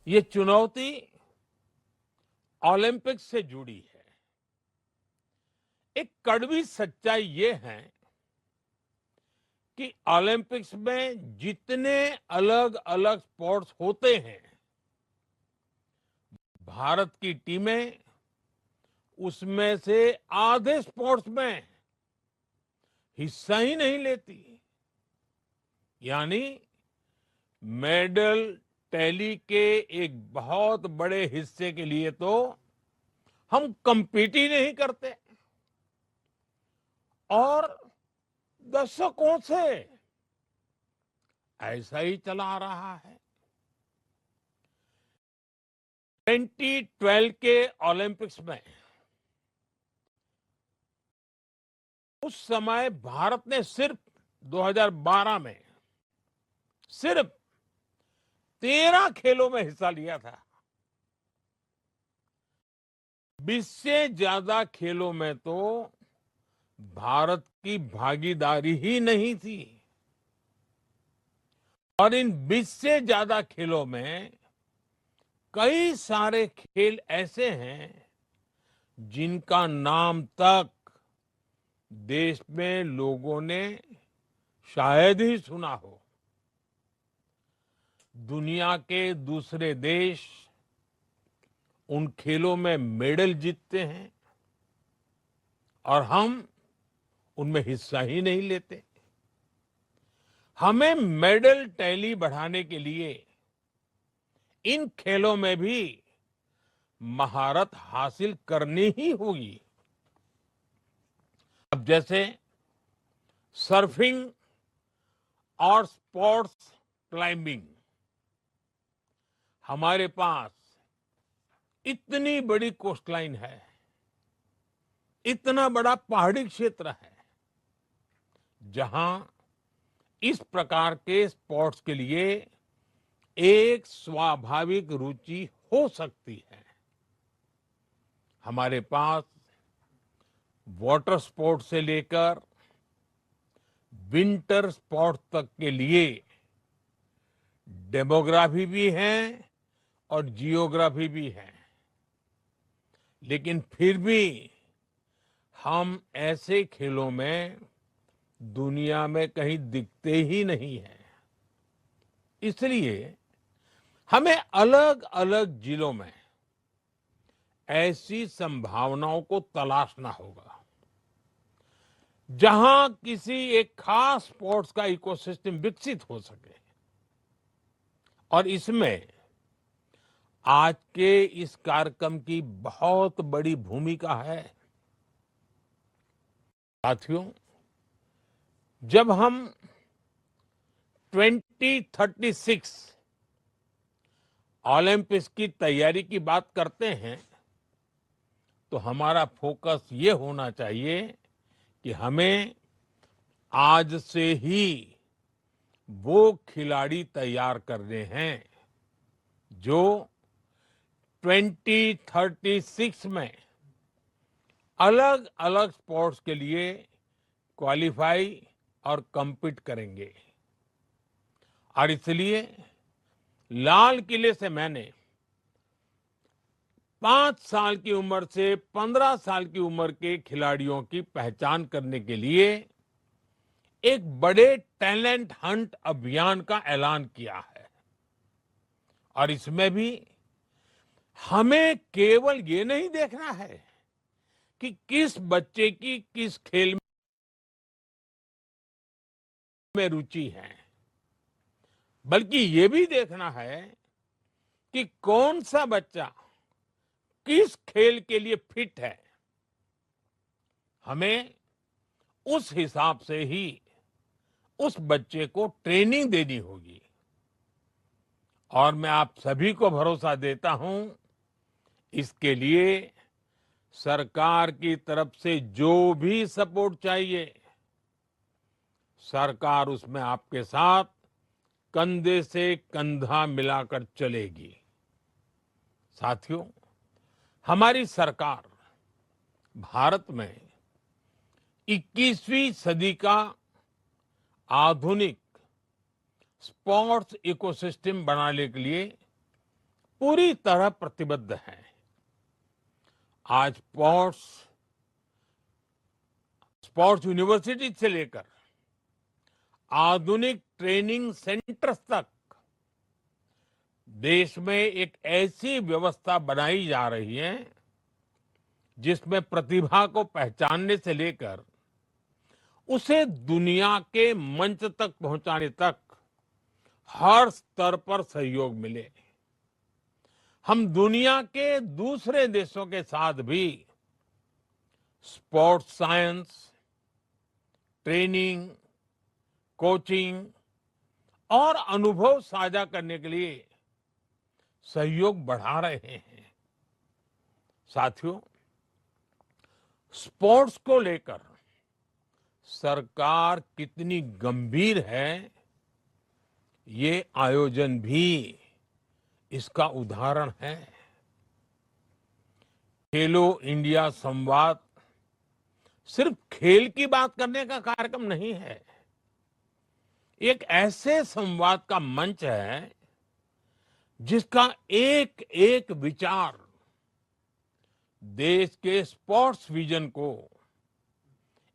ये चुनौती ओलंपिक से जुड़ी है। एक कड़वी सच्चाई ये है कि ओलंपिक्स में जितने अलग अलग स्पोर्ट्स होते हैं, भारत की टीमें उसमें से आधे स्पोर्ट्स में हिस्सा ही नहीं लेती। यानी मेडल टैली के एक बहुत बड़े हिस्से के लिए तो हम compete ही नहीं करते। और दशकों से ऐसा ही चला आ रहा है। 2012 के ओलंपिक्स में उस समय भारत ने सिर्फ 2012 में सिर्फ 13 खेलों में हिस्सा लिया था। 20 से ज्यादा खेलों में तो भारत की भागीदारी ही नहीं थी। और इन 20 से ज्यादा खेलों में कई सारे खेल ऐसे हैं जिनका नाम तक देश में लोगों ने शायद ही सुना हो। दुनिया के दूसरे देश उन खेलों में मेडल जीतते हैं और हम उनमें हिस्सा ही नहीं लेते। हमें मेडल टैली बढ़ाने के लिए इन खेलों में भी महारत हासिल करनी ही होगी। अब जैसे सर्फिंग और स्पोर्ट्स क्लाइंबिंग, हमारे पास इतनी बड़ी कोस्टलाइन है, इतना बड़ा पहाड़ी क्षेत्र है, जहां इस प्रकार के स्पोर्ट्स के लिए एक स्वाभाविक रुचि हो सकती है। हमारे पास वाटर स्पोर्ट्स से लेकर विंटर स्पोर्ट्स तक के लिए डेमोग्राफी भी है और जियोग्राफी भी है। लेकिन फिर भी हम ऐसे खेलों में दुनिया में कहीं दिखते ही नहीं हैं। इसलिए हमें अलग अलग जिलों में ऐसी संभावनाओं को तलाशना होगा जहां किसी एक खास स्पोर्ट्स का इकोसिस्टम विकसित हो सके। और इसमें आज के इस कार्यक्रम की बहुत बड़ी भूमिका है। साथियों, जब हम 2036 ओलंपिक्स की तैयारी की बात करते हैं तो हमारा फोकस ये होना चाहिए कि हमें आज से ही वो खिलाड़ी तैयार करने हैं जो 2036 में अलग अलग स्पोर्ट्स के लिए क्वालिफाई और compete करेंगे। और इसलिए लाल किले से मैंने 5 साल की उम्र से 15 साल की उम्र के खिलाड़ियों की पहचान करने के लिए एक बड़े टैलेंट हंट अभियान का ऐलान किया है। और इसमें भी हमें केवल ये नहीं देखना है कि किस बच्चे की किस खेल में रुचि है, बल्कि ये भी देखना है कि कौन सा बच्चा किस खेल के लिए फिट है। हमें उस हिसाब से ही उस बच्चे को ट्रेनिंग देनी होगी। और मैं आप सभी को भरोसा देता हूं, इसके लिए सरकार की तरफ से जो भी सपोर्ट चाहिए, सरकार उसमें आपके साथ कंधे से कंधा मिलाकर चलेगी। साथियों, हमारी सरकार भारत में 21वीं सदी का आधुनिक स्पोर्ट्स इकोसिस्टम बनाने के लिए पूरी तरह प्रतिबद्ध हैं। आज स्पोर्ट्स यूनिवर्सिटी से लेकर आधुनिक ट्रेनिंग सेंटर्स तक देश में एक ऐसी व्यवस्था बनाई जा रही है जिसमें प्रतिभा को पहचानने से लेकर उसे दुनिया के मंच तक पहुंचाने तक हर स्तर पर सहयोग मिले। हम दुनिया के दूसरे देशों के साथ भी स्पोर्ट्स साइंस, ट्रेनिंग, कोचिंग और अनुभव साझा करने के लिए सहयोग बढ़ा रहे हैं। साथियों, स्पोर्ट्स को लेकर सरकार कितनी गंभीर है, ये आयोजन भी इसका उदाहरण है। खेलो इंडिया संवाद सिर्फ खेल की बात करने का कार्यक्रम नहीं है, एक ऐसे संवाद का मंच है जिसका एक एक विचार देश के स्पोर्ट्स विजन को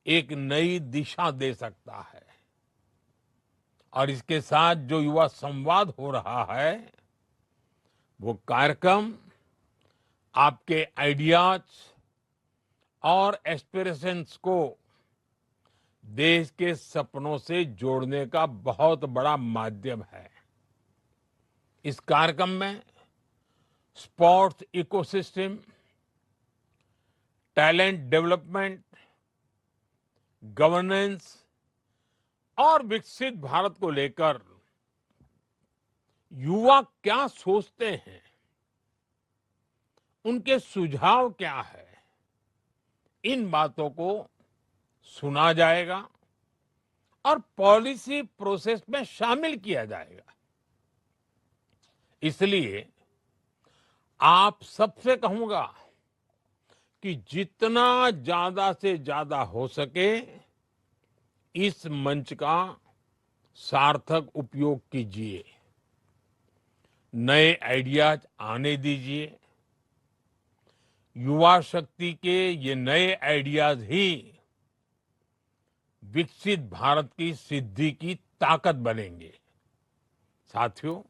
एक नई दिशा दे सकता है। और इसके साथ जो युवा संवाद हो रहा है, वो कार्यक्रम आपके आइडियाज और एस्पिरेशंस को देश के सपनों से जोड़ने का बहुत बड़ा माध्यम है। इस कार्यक्रम में sports ecosystem, talent development, governance और विकसित भारत को लेकर युवा क्या सोचते हैं, उनके सुझाव क्या है, इन बातों को सुना जाएगा और पॉलिसी प्रोसेस में शामिल किया जाएगा। इसलिए आप सबसे कहूंगा कि जितना ज्यादा से ज्यादा हो सके इस मंच का सार्थक उपयोग कीजिए, नए आइडियाज आने दीजिए। युवा शक्ति के ये नए आइडियाज ही विकसित भारत की सिद्धि की ताकत बनेंगे। साथियों,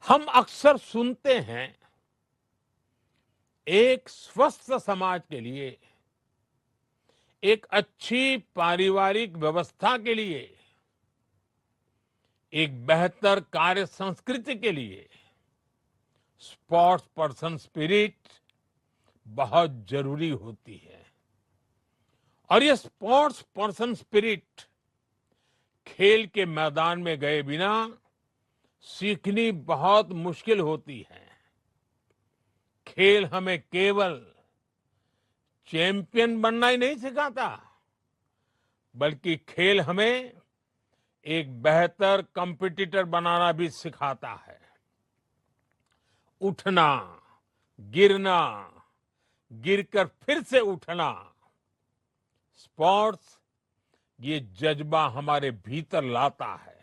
हम अक्सर सुनते हैं एक स्वस्थ समाज के लिए, एक अच्छी पारिवारिक व्यवस्था के लिए, एक बेहतर कार्य संस्कृति के लिए स्पोर्ट्स पर्सन स्पिरिट बहुत जरूरी होती है। और ये स्पोर्ट्स पर्सन स्पिरिट खेल के मैदान में गए बिना सीखनी बहुत मुश्किल होती है। खेल हमें केवल चैंपियन बनना ही नहीं सिखाता, बल्कि खेल हमें एक बेहतर कंपटीटर बनाना भी सिखाता है। उठना, गिरना, गिरकर फिर से उठना, स्पोर्ट्स ये जज्बा हमारे भीतर लाता है।